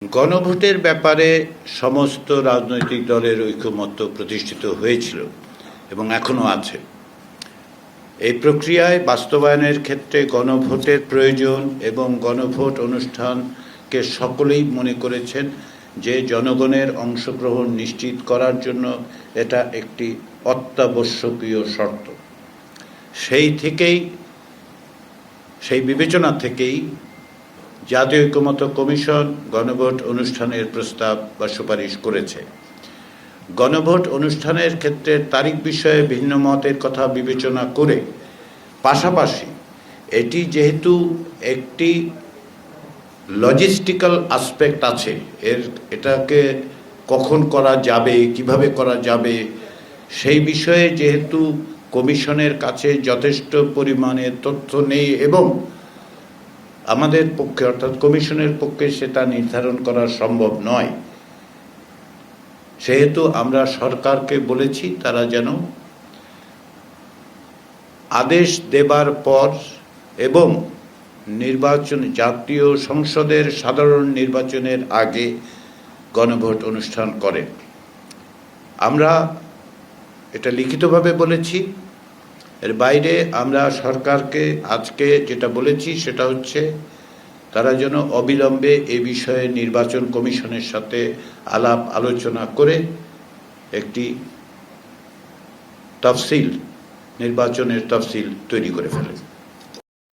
গণভোটের ব্যাপারে সমস্ত রাজনৈতিক দলের ঐকমত্য প্রতিষ্ঠিত হয়েছিল এবং এখনো আছে। এই প্রক্রিয়ায় বাস্তবায়নের ক্ষেত্রে গণভোটের প্রয়োজন এবং গণভোট অনুষ্ঠানকে সকলেই মনে করেছেন যে জনগণের অংশগ্রহণ নিশ্চিত করার জন্য এটা একটি অত্যাবশ্যকীয় শর্ত। সেই বিবেচনা থেকেই জাতীয় ঐকমত্য কমিশন গণভোট অনুষ্ঠানের প্রস্তাব বা সুপারিশ করেছে। গণভোট অনুষ্ঠানের ক্ষেত্রে তারিখ বিষয়ে ভিন্ন মতের কথা বিবেচনা করে পাশাপাশি এটি যেহেতু একটি লজিস্টিক্যাল আসপেক্ট আছে, এটাকে কখন করা যাবে, কিভাবে করা যাবে, সেই বিষয়ে যেহেতু কমিশনের কাছে যথেষ্ট পরিমাণে তথ্য নেই এবং আমাদের পক্ষে অর্থাৎ কমিশনের পক্ষে সেটা নির্ধারণ করা সম্ভব নয়, সেহেতু আমরা সরকারকে বলেছি তারা যেন আদেশ দেবার পর এবং জাতীয় সংসদের সাধারণ নির্বাচনের আগে গণভোট অনুষ্ঠান করেন। আমরা এটা লিখিতভাবে বলেছি। এর বাইরে আমরা সরকারকে আজকে যেটা বলেছি সেটা হচ্ছে তারা যেন অবিলম্বে এ বিষয়ে নির্বাচন কমিশনের সাথে আলাপ আলোচনা করে একটি নির্বাচনের তফসিল তৈরি করে ফেলে।